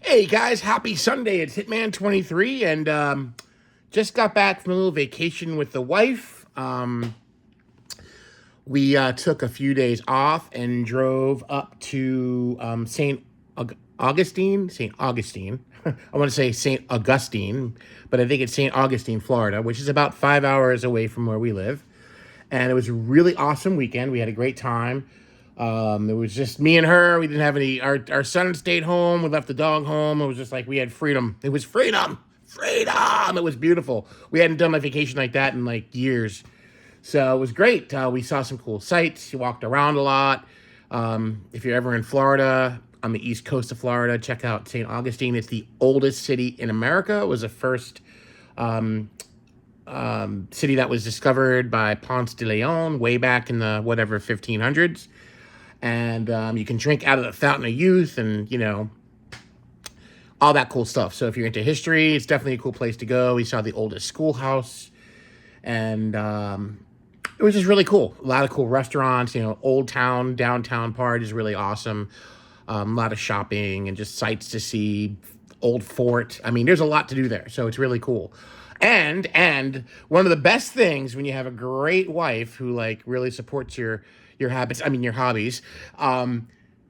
Hey guys, happy Sunday. It's Hitman 23 and just got back from a little vacation with the wife. We took a few days off and drove up to St. Augustine. I want to say St. Augustine, but I think it's St. Augustine, Florida, which is about 5 hours away from where we live. And it was a really awesome weekend. We had a great time. It was just me and her. We didn't have any. Our son stayed home. We left the dog home. It was just like we had freedom. It was freedom, freedom. It was beautiful. We hadn't done a vacation like that in like years, so it was great. We saw some cool sights. We walked around a lot. If you're ever in Florida, on the east coast of Florida, check out St. Augustine. It's the oldest city in America. It was the first city that was discovered by Ponce de Leon way back in the whatever 1500s. And you can drink out of the fountain of youth, and all that cool stuff. So if you're into history, it's definitely a cool place to go. We saw the oldest schoolhouse, and it was just really cool. A lot of cool restaurants. Old Town downtown part is really awesome. A lot of shopping and just sights to see. Old fort. I mean, there's a lot to do there, so it's really cool. And one of the best things when you have a great wife who like really supports your habits, I mean your hobbies.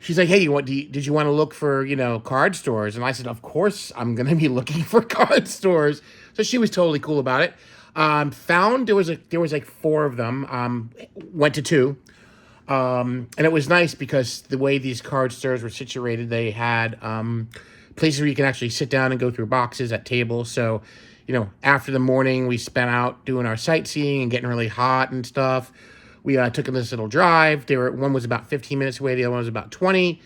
She's like, hey, did you want to look for card stores? And I said, of course I'm gonna be looking for card stores. So she was totally cool about it. Found there was like four of them. Went to two. And it was nice because the way these card stores were situated, they had places where you can actually sit down and go through boxes at tables. So, after the morning we spent out doing our sightseeing and getting really hot and stuff, we took this little drive. One was about 15 minutes away, the other one was about 20,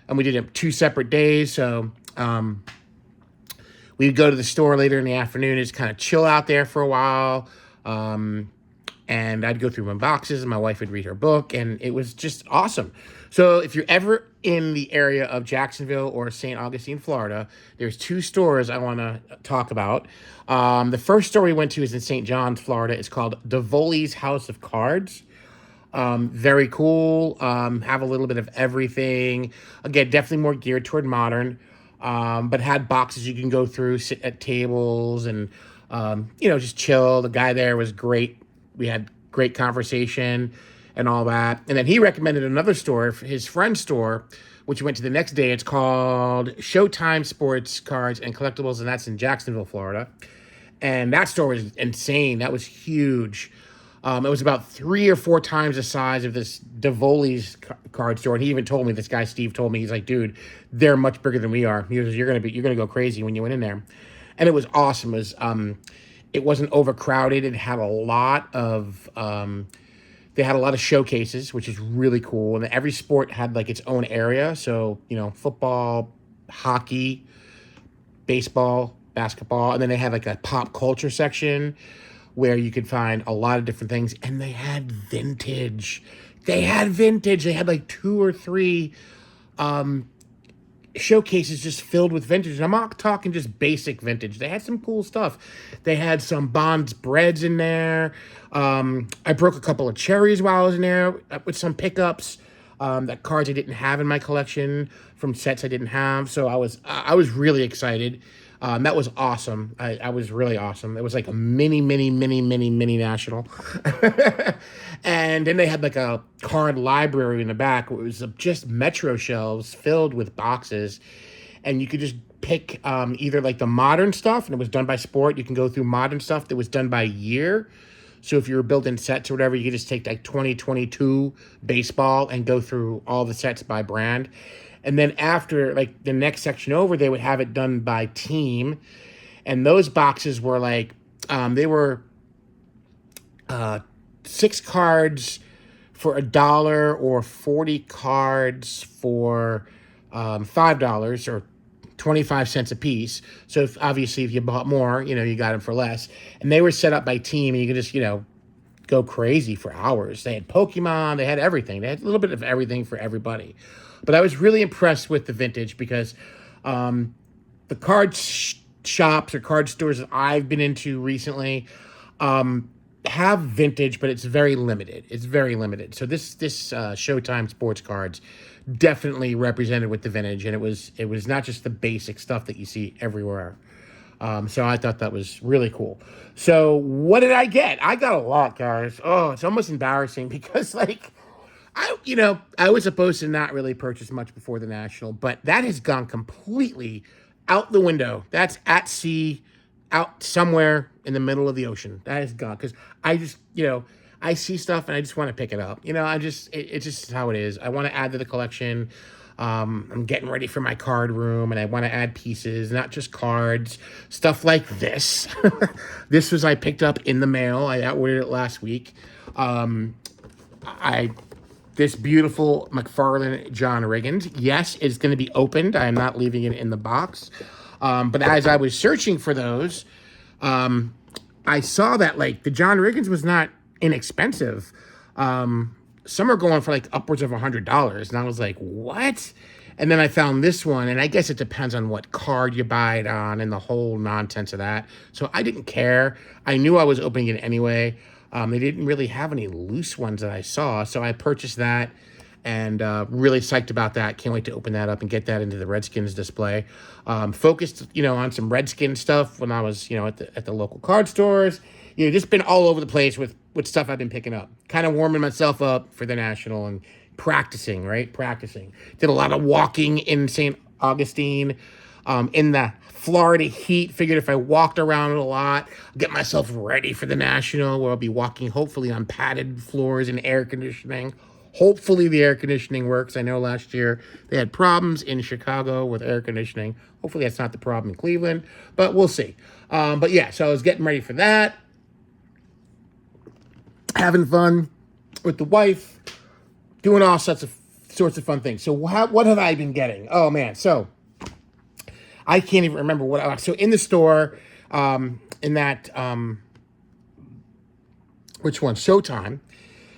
and we did it 2 separate days. So we'd go to the store later in the afternoon, just kind of chill out there for a while. And I'd go through my boxes, and my wife would read her book, and it was just awesome. So if you're ever in the area of Jacksonville or St. Augustine, Florida, there's two stores I want to talk about. The first store we went to is in St. John's, Florida. It's called Davoli's House of Cards. Very cool. Have a little bit of everything. Again, definitely more geared toward modern, but had boxes you can go through, sit at tables, and just chill. The guy there was great. We had great conversation and all that. And then he recommended another store, his friend's store, which we went to the next day. It's called Showtime Sports Cards and Collectibles, and that's in Jacksonville, Florida. And that store was insane. That was huge. It was about 3 or 4 times the size of this Davoli's card store. And he even told me, this guy Steve told me, he's like, dude, they're much bigger than we are. He goes, you're gonna go crazy when you went in there. And it was awesome. It wasn't overcrowded. It had a lot of they had a lot of showcases, which is really cool. And every sport had like its own area. So, football, hockey, baseball, basketball, and then they had like a pop culture section where you could find a lot of different things. And they had vintage. They had like 2 or 3 showcases just filled with vintage. And I'm not talking just basic vintage. They had some cool stuff. They had some Bond's breads in there. I broke a couple of cherries while I was in there with some pickups. That cards I didn't have in my collection from sets I didn't have. So I was really excited. That was awesome. I was really awesome. It was like a mini national. And then they had like a card library in the back. It was just Metro shelves filled with boxes. And you could just pick either like the modern stuff, and it was done by sport. You can go through modern stuff that was done by year. So if you were building sets or whatever, you could just take like 2022 baseball and go through all the sets by brand. And then after, like, the next section over, they would have it done by team. And those boxes were like, they were 6 cards for $1 or 40 cards for $5 or 25 cents a piece. So obviously if you bought more, you got them for less. And they were set up by team, and you could just, go crazy for hours. They had Pokemon, they had everything. They had a little bit of everything for everybody. But I was really impressed with the vintage because the card shops or card stores that I've been into recently have vintage, but it's very limited. It's very limited. So this Showtime Sports Cards definitely represented with the vintage, and it was not just the basic stuff that you see everywhere. So I thought that was really cool. So what did I get? I got a lot, guys. Oh, it's almost embarrassing because like I was supposed to not really purchase much before the National, but that has gone completely out the window. That's at sea, out somewhere in the middle of the ocean. That is gone because I just, I see stuff and I just want to pick it up. It's just how it is. I want to add to the collection. I'm getting ready for my card room, and I want to add pieces, not just cards, stuff like this. This was I picked up in the mail. I ordered it last week. I This beautiful McFarlane John Riggins. Yes, it's going to be opened. I am not leaving it in the box. But as I was searching for those, I saw that like the John Riggins was not inexpensive. Some are going for like upwards of $100, and I was like, what? And then I found this one, and I guess it depends on what card you buy it on and the whole nonsense of that. So I didn't care. I knew I was opening it anyway. They didn't really have any loose ones that I saw, so I purchased that, and really psyched about that. Can't wait to open that up and get that into the Redskins display. Focused, on some Redskins stuff when I was, at the local card stores. Just been all over the place with stuff I've been picking up. Kind of warming myself up for the National and practicing, right? Practicing. Did a lot of walking in St. Augustine, in the Florida heat. Figured if I walked around a lot, get myself ready for the National, where I'll be walking hopefully on padded floors and air conditioning. Hopefully the air conditioning works. I know last year they had problems in Chicago with air conditioning. Hopefully that's not the problem in Cleveland, but we'll see. But yeah, so I was getting ready for that. Having fun with the wife, doing all sorts of fun things. So what have I been getting? Oh man, so I can't even remember what. So in the store, in that which one? Showtime.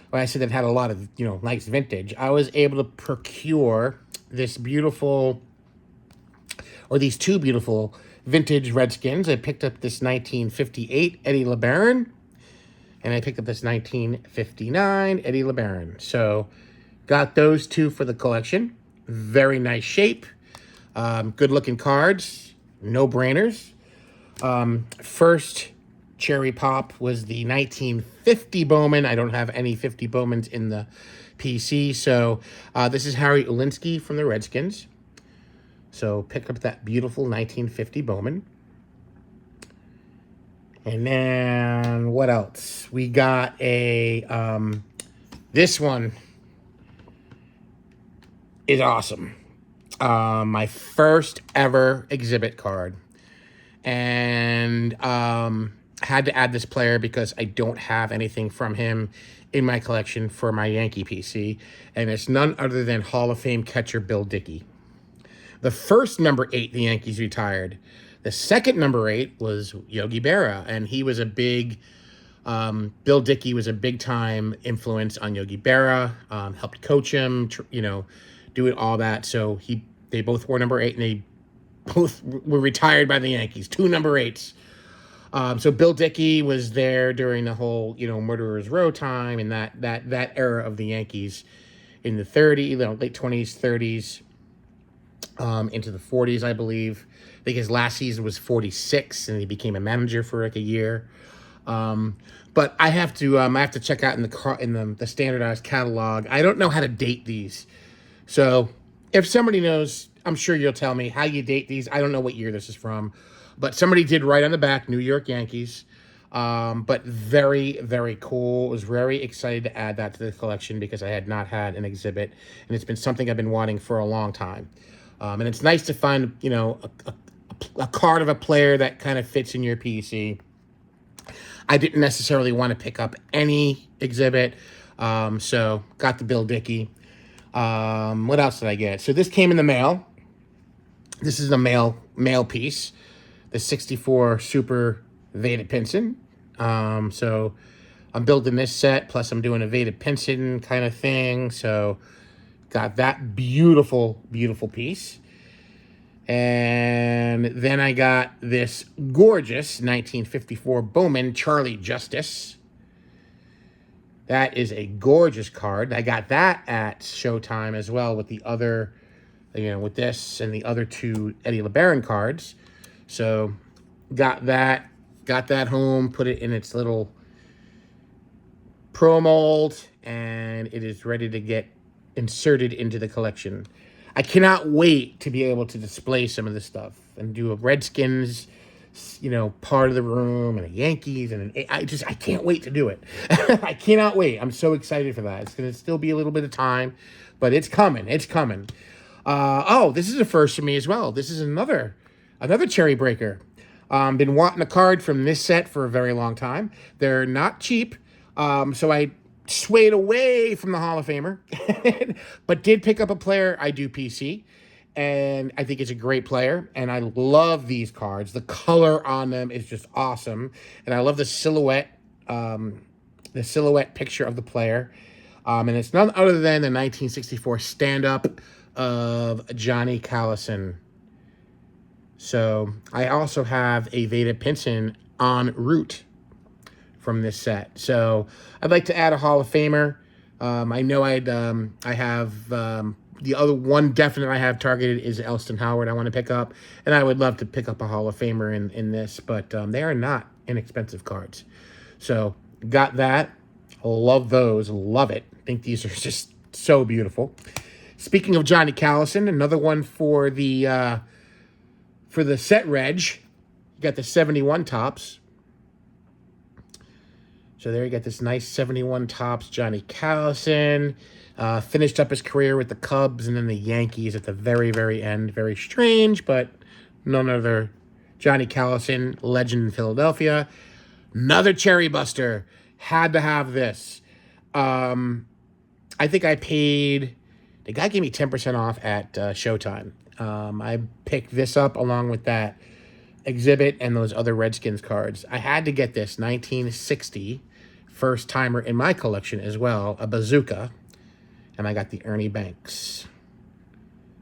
Where I said it had a lot of nice vintage. I was able to procure these two beautiful vintage Redskins. I picked up this 1958 Eddie LeBaron, and I picked up this 1959 Eddie LeBaron. So got those two for the collection. Very nice shape. Good looking cards. No brainers. First cherry pop was the 1950 Bowman. I don't have any 50 Bowmans in the PC. So this is Harry Ulinski from the Redskins. So pick up that beautiful 1950 Bowman. And then what else? We got this one is awesome. My first ever exhibit card. And had to add this player because I don't have anything from him in my collection for my Yankee PC. And it's none other than Hall of Fame catcher Bill Dickey. The first number 8 the Yankees retired. The second number 8 was Yogi Berra, and he was a big, Bill Dickey was a big-time influence on Yogi Berra, helped coach him, doing all that. So they both wore number 8, and they both were retired by the Yankees, 2 number 8s. So Bill Dickey was there during the whole, Murderers Row time and that era of the Yankees in the late 20s, 30s, into the 40s, I believe. I think his last season was 46, and he became a manager for like a year. But I have to check out in the standardized catalog. I don't know how to date these, so if somebody knows, I'm sure you'll tell me how you date these. I don't know what year this is from, but somebody did write on the back, New York Yankees. But very, very cool. I was very excited to add that to the collection because I had not had an exhibit, and it's been something I've been wanting for a long time. And it's nice to find, a card of a player that kind of fits in your PC. I didn't necessarily want to pick up any exhibit, so got the Bill Dickey. What else did I get? So this came in the mail. This is a mail piece, the 64 Super Vada Pinson. So I'm building this set, plus I'm doing a Vada Pinson kind of thing. So got that beautiful, beautiful piece. And then I got this gorgeous 1954 Bowman Charlie Justice. That is a gorgeous card. I got that at Showtime as well with the other, with this and the other two Eddie LeBaron cards. So got that home, put it in its little pro mold, and it is ready to get inserted into the collection. I cannot wait to be able to display some of this stuff and do a Redskins, part of the room, and a Yankees, and I can't wait to do it. I cannot wait. I'm so excited for that. It's going to still be a little bit of time, but it's coming. It's coming. This is a first for me as well. This is another cherry breaker. Been wanting a card from this set for a very long time. They're not cheap, so I swayed away from the Hall of Famer, but did pick up a player I do PC, and I think it's a great player, and I love these cards. The color on them is just awesome, and I love the silhouette picture of the player, and it's none other than the 1964 stand-up of Johnny Callison. So I also have a Veda Pinson en route from this set. So I'd like to add a Hall of Famer. I know I have the other one definite I have targeted is Elston Howard I want to pick up, and I would love to pick up a Hall of Famer in this, but they are not inexpensive cards. So got that. Love those. Love it. I think these are just so beautiful. Speaking of Johnny Callison, another one for the set reg. You got the 71 tops. So there you got this nice 71 tops Johnny Callison. Finished up his career with the Cubs and then the Yankees at the very, very end. Very strange, but none other Johnny Callison, legend in Philadelphia. Another cherry buster. Had to have this. I think I paid... The guy gave me 10% off at Showtime. I picked this up along with that exhibit and those other Redskins cards. I had to get this 1960 first timer in my collection as well, a bazooka, and I got the Ernie Banks.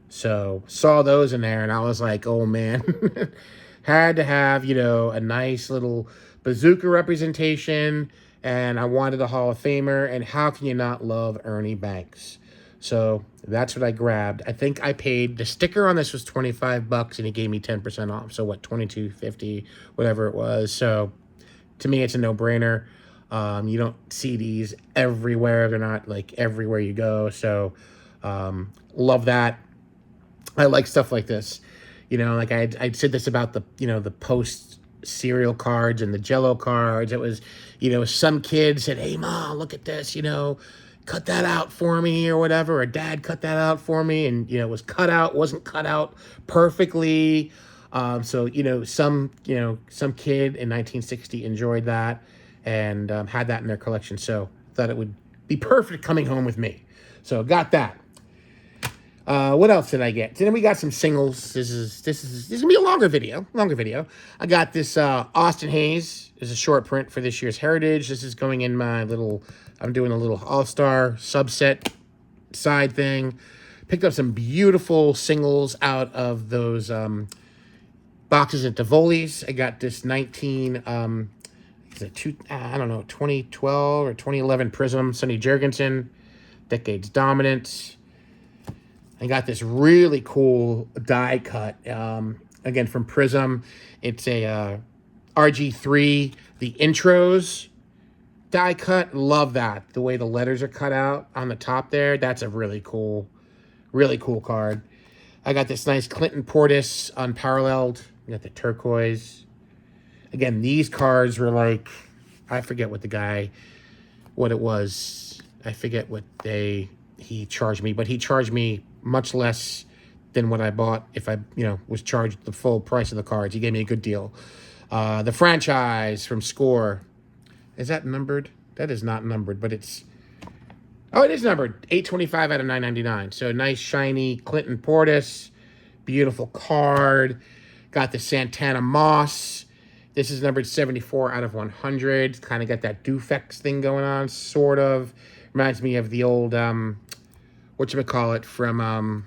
So saw those in there, and I was like, oh man, had to have a nice little bazooka representation, and I wanted a Hall of Famer, and how can you not love Ernie Banks? So that's what I grabbed. I think I paid, the sticker on this was $25, and he gave me 10% off. So what, $22.50, whatever it was. So to me, it's a no-brainer. You don't see these everywhere. They're not like everywhere you go. So love that. I like stuff like this. Like I said this about the post cereal cards and the Jello cards. It was, some kid said, hey, Mom, look at this, cut that out for me or whatever, or Dad cut that out for me, and it was cut out, wasn't cut out perfectly. So some kid in 1960 enjoyed that and had that in their collection. So thought it would be perfect coming home with me. So got that. What else did I get? Then we got some singles. This is gonna be a longer video. I got this Austin Hayes is a short print for this year's Heritage. This is going in my little. I'm doing a little All-Star subset side thing. Picked up some beautiful singles out of those boxes at Tivoli's. I got this 2012 or 2011 Prism, Sonny Jurgensen, Decades Dominance. I got this really cool die cut, again, from Prism. It's a RG3, the intros die cut. Love that. The way the letters are cut out on the top there. That's a really cool card. I got this nice Clinton Portis Unparalleled. I got the turquoise. Again, these cards were like, I forget what it was. I forget what he charged me, but he charged me much less than what I bought if I, was charged the full price of the cards. He gave me a good deal. The franchise from Score. Is that numbered? That is not numbered, but it's... Oh, it is numbered. 825 out of 999. So nice, shiny Clinton Portis. Beautiful card. Got the Santana Moss. This is numbered 74 out of 100. Kind of got that Dufex thing going on, sort of. Reminds me of the old... whatchamacallit from...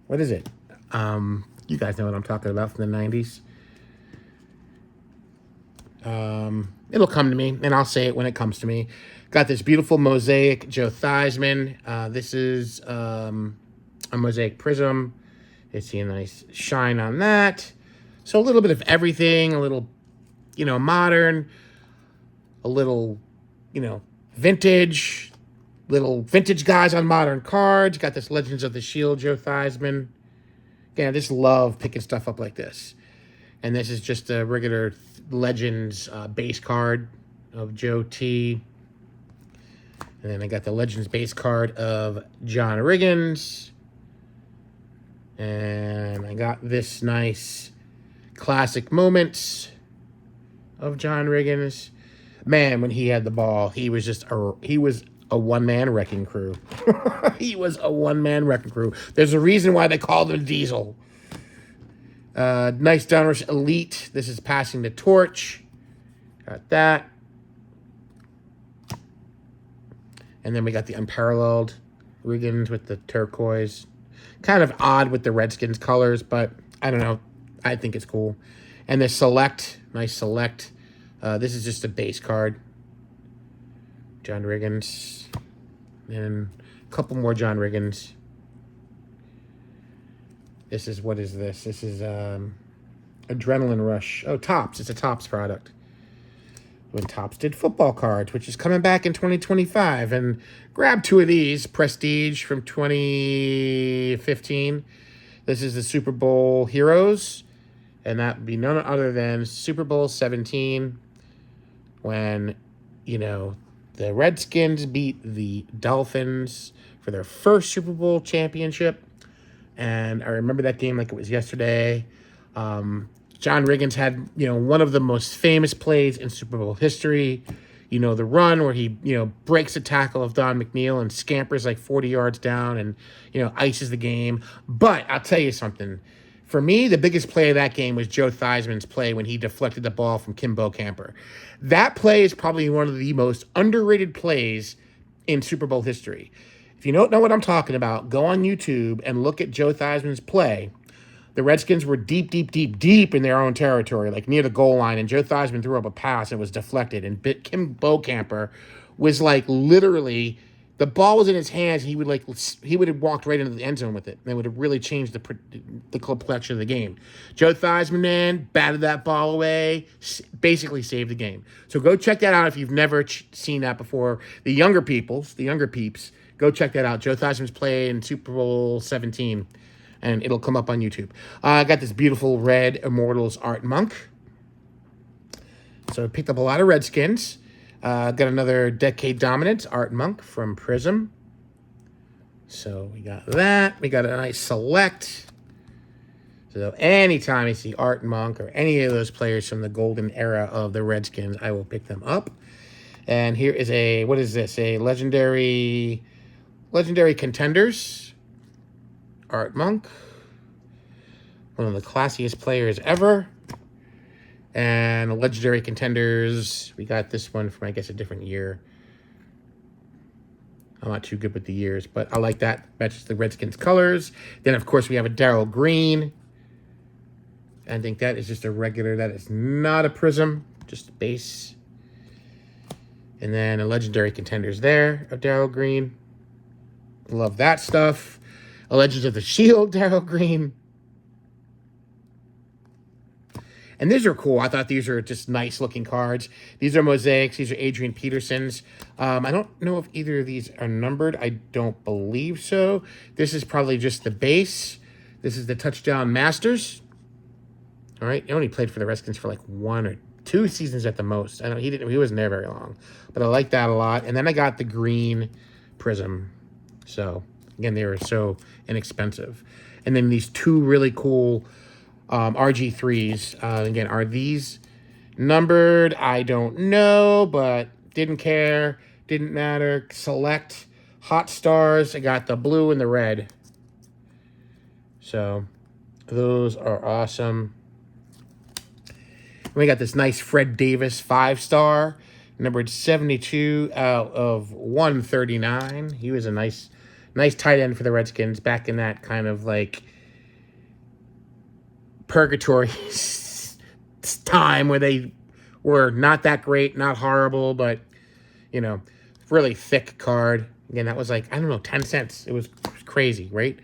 what is it? You guys know what I'm talking about from the 90s. It'll come to me, and I'll say it when it comes to me. Got this beautiful mosaic Joe Theismann. This is a mosaic prism. You see a nice shine on that. So a little bit of everything, a little, modern, a little, vintage, little vintage guys on modern cards. Got this Legends of the Shield Joe Theismann. Again, I just love picking stuff up like this. And this is just a regular Legends base card of Joe T. And then I got the Legends base card of John Riggins. And I got this nice classic moments of John Riggins. Man, when he had the ball, he was a one-man wrecking crew. He was a one-man wrecking crew. There's a reason why they called him Diesel. Nice Donruss Elite. This is passing the torch. Got that. And then we got the Unparalleled Riggins with the turquoise. Kind of odd with the Redskins colors, but I don't know. I think it's cool. And the Select. Nice Select. This is just a base card. John Riggins. And a couple more John Riggins. What is this? This is Adrenaline Rush. Oh, Topps. It's a Topps product. When Topps did football cards, which is coming back in 2025. And grab 2 of these. Prestige from 2015. This is the Super Bowl Heroes. And that would be none other than Super Bowl 17. When, the Redskins beat the Dolphins for their first Super Bowl championship. And I remember that game like it was yesterday. John Riggins had, one of the most famous plays in Super Bowl history. The run where he, breaks a tackle of Don McNeil and scampers like 40 yards down and, ices the game. But I'll tell you something. For me, the biggest play of that game was Joe Theismann's play when he deflected the ball from Kim Camper. That play is probably one of the most underrated plays in Super Bowl history. If you don't know what I'm talking about, go on YouTube and look at Joe Theismann's play. The Redskins were deep in their own territory, like near the goal line, and Joe Theismann threw up a pass and it was deflected. And Kim Camper was like literally, the ball was in his hands. He would have walked right into the end zone with it. And it would have really changed the complexion of the game. Joe Theismann, man, batted that ball away, basically saved the game. So go check that out if you've never seen that before. The younger peeps, go check that out. Joe Theismann's play in Super Bowl 17, and it'll come up on YouTube. I got this beautiful red Immortals Art Monk. So I picked up a lot of Redskins. Got another Decade Dominance Art Monk from Prism. So we got that. We got a nice Select. So anytime I see Art Monk or any of those players from the golden era of the Redskins, I will pick them up. And here is what is this? A Legendary Contenders Art Monk. One of the classiest players ever. And Legendary Contenders, we got this one from, I guess, a different year. I'm not too good with the years, but I like that. Matches the Redskins colors. Then, of course, we have a Darryl Green. I think that is just a regular. That is not a prism, just a base. And then a Legendary Contenders there of Darryl Green. Love that stuff. A Legends of the Shield Darryl Green. And these are cool. I thought these are just nice looking cards. These are mosaics. These are Adrian Peterson's. I don't know if either of these are numbered. I don't believe so. This is probably just the base. This is the Touchdown Masters. All right. He only played for the Redskins for like 1 or 2 seasons at the most. He wasn't there very long. But I like that a lot. And then I got the green Prism. So, again, they were so inexpensive. And then these 2 really cool RG3s. Again, are these numbered? I don't know, but didn't care. Didn't matter. Select Hot Stars. I got the blue and the red. So those are awesome. We got this nice Fred Davis 5-star, numbered 72 out of 139. He was a nice tight end for the Redskins back in that kind of like purgatory time where they were not that great, not horrible, but, you know, really thick card. Again, that was like, I don't know, 10 cents. It was crazy, right?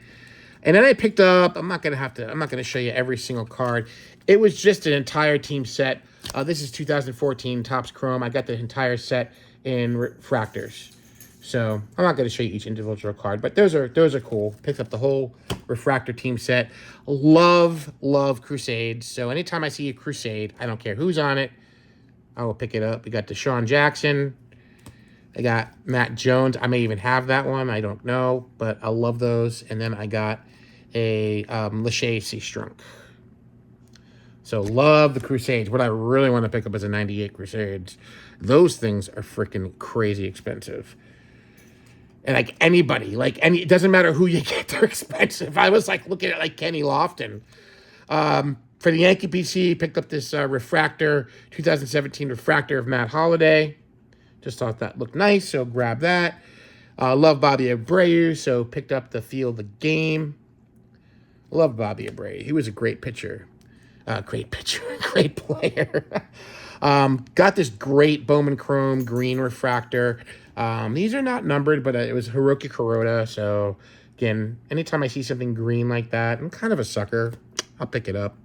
And then I picked up, I'm not going to show you every single card. It was just an entire team set. This is 2014 Topps Chrome. I got the entire set in refractors. So I'm not going to show you each individual card, but those are cool. Picked up the whole refractor team set. Love Crusades. So anytime I see a Crusade, I don't care who's on it, I will pick it up. We got Deshaun Jackson. I got Matt Jones. I may even have that one. I don't know, but I love those. And then I got a Lachey C-Strunk. So love the Crusades. What I really want to pick up is a 98 Crusades. Those things are freaking crazy expensive. And like anybody, it doesn't matter who you get, they're expensive. I was like looking at like Kenny Lofton. For the Yankee PC, picked up this refractor, 2017 refractor of Matt Holliday. Just thought that looked nice, so grab that. Love Bobby Abreu, so picked up the Field of Game. Love Bobby Abreu. He was a great pitcher. Great player. Got this great Bowman Chrome green refractor. These are not numbered, but it was Hiroki Kuroda. So, again, anytime I see something green like that, I'm kind of a sucker. I'll pick it up.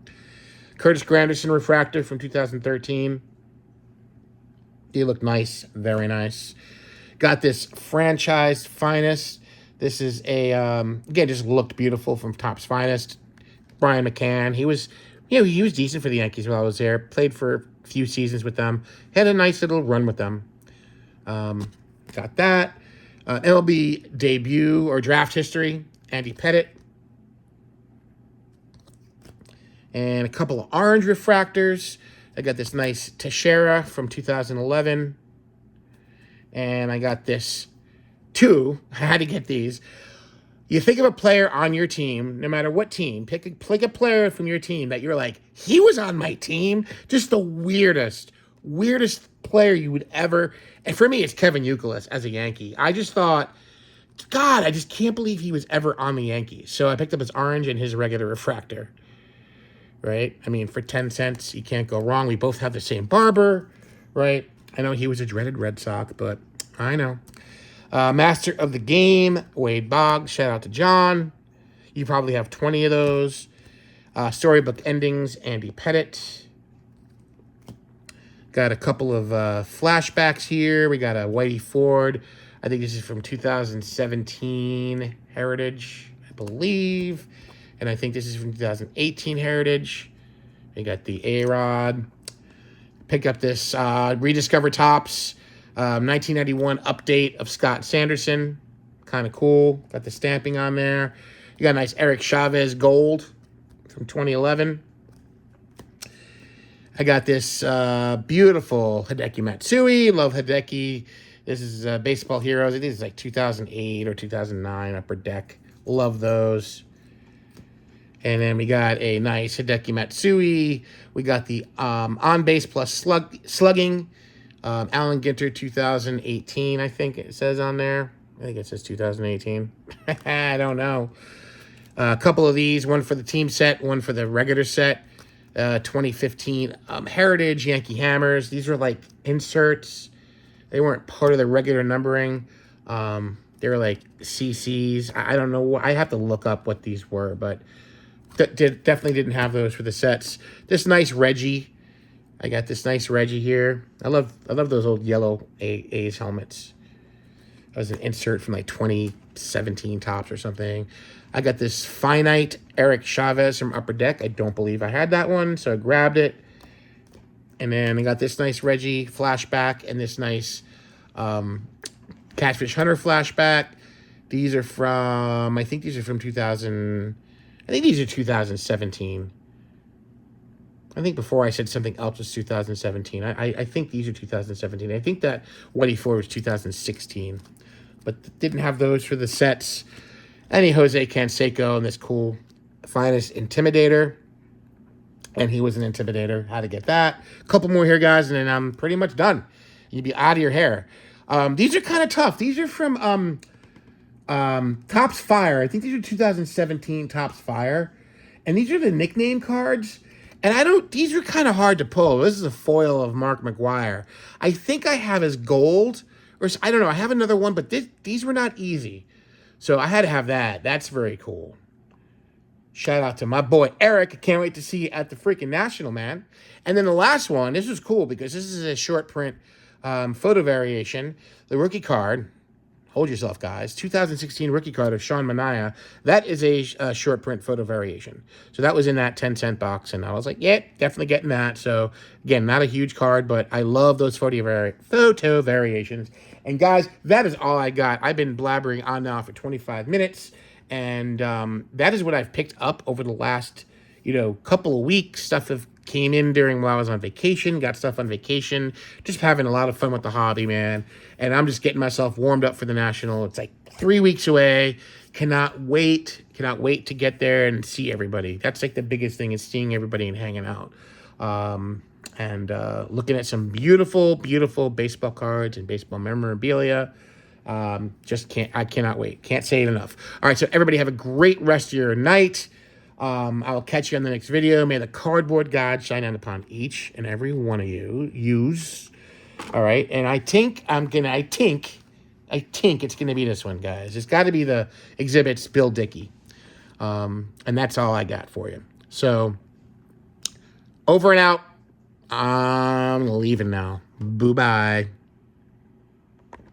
Curtis Granderson refractor from 2013. He looked nice. Very nice. Got this franchise finest. This is a, again, just looked beautiful from Topps Finest. Brian McCann. He was decent for the Yankees while I was there. Played for a few seasons with them. Had a nice little run with them. Got that. MLB debut or draft history. Andy Pettitte. And a couple of orange refractors. I got this nice Teixeira from 2011. And I got this two. I had to get these. You think of a player on your team, no matter what team, pick a player from your team that you're like, he was on my team. Just the weirdest player you would ever. And for me, it's Kevin Youkilis as a Yankee. I just thought, God, I just can't believe he was ever on the Yankees. So I picked up his orange and his regular refractor. Right? I mean, for 10 cents, you can't go wrong. We both have the same barber, right? I know he was a dreaded Red Sox, but I know. Master of the Game, Wade Boggs. Shout out to John. You probably have 20 of those. Storybook Endings, Andy Pettitte. Got a couple of flashbacks here. We got a Whitey Ford. I think this is from 2017 Heritage, I believe. And I think this is from 2018 Heritage. We got the A-Rod. Pick up this Rediscover Topps 1991 update of Scott Sanderson. Kind of cool. Got the stamping on there. You got a nice Eric Chavez gold from 2011. I got this beautiful Hideki Matsui. Love Hideki. This is Baseball Heroes. I think it's like 2008 or 2009 Upper Deck. Love those. And then we got a nice Hideki Matsui. We got the on-base plus slugging. Alan Ginter 2018, I think it says on there. I think it says 2018. I don't know. A couple of these. One for the team set, one for the regular set. 2015 Heritage Yankee Hammers. These were like inserts. They weren't part of the regular numbering. They were like CCs. I don't know. I have to look up what these were, but definitely didn't have those for the sets. This nice Reggie. I got this nice Reggie here. I love those old yellow A's helmets. That was an insert from like 2017 Topps or something. I got this Finite Eric Chavez from Upper Deck. I don't believe I had that one, so I grabbed it. And then I got this nice Reggie flashback and this nice Catfish Hunter flashback. These are from, I think these are from 2000. I think these are 2017. I think before I said something else was 2017. I think these are 2017. I think that Whitey Ford was 2016. But didn't have those for the sets. Any Jose Canseco and this cool Finest Intimidator. And he was an Intimidator. Had to get that. A couple more here, guys, and then I'm pretty much done. You'd be out of your hair. These are kind of tough. These are from Topps Fire. I think these are 2017 Topps Fire. And these are the nickname cards. And I don't, these were kind of hard to pull. This is a foil of Mark McGuire. I think I have his gold, or I don't know. I have another one, but these were not easy. So I had to have that. That's very cool. Shout out to my boy Eric. I can't wait to see you at the freaking National, man. And then the last one, this was cool because this is a short print photo variation. The rookie card, hold yourself, guys. 2016 rookie card of Sean Manaea. That is a short print photo variation. So that was in that 10-cent box, and I was like, yeah, definitely getting that. So again, not a huge card, but I love those photo variations. And guys, that is all I got. I've been blabbering on now for 25 minutes, and that is what I've picked up over the last, couple of weeks. Stuff that came in during while I was on vacation, got stuff on vacation, just having a lot of fun with the hobby, man. And I'm just getting myself warmed up for the National. It's like 3 weeks away. Cannot wait to get there and see everybody. That's like the biggest thing, is seeing everybody and hanging out. And looking at some beautiful, beautiful baseball cards and baseball memorabilia. I cannot wait. Can't say it enough. All right, so everybody have a great rest of your night. I'll catch you on the next video. May the cardboard God shine down upon each and every one of you. All right, and I think it's gonna be this one, guys. It's got to be the Exhibits Bill Dickey, and that's all I got for you. So, over and out. I'm leaving now. Bye bye.